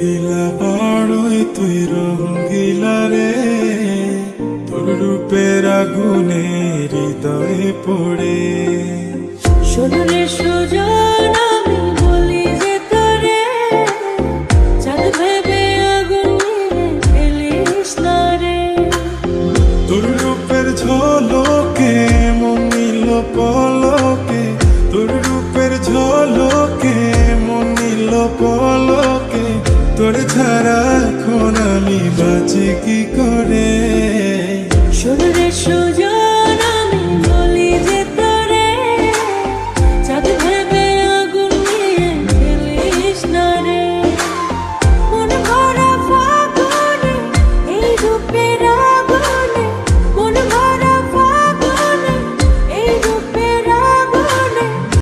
রঙ্গিলা বড়ই তুই রঙ্গিলা রে, তোর রূপের আগুনে হৃদয়ে পড়ে। শোনরে সুজন আমি বলি যে তোরে, চাঁদ ভেবে আগুন নিয়ে ফেলিস না রে। তোর রূপের ঝলকে মন নিল পলকে, তোর রূপের ঝলকে মন নিল পলকে। তোর ছাড়া এখন আমি বাঁচি কি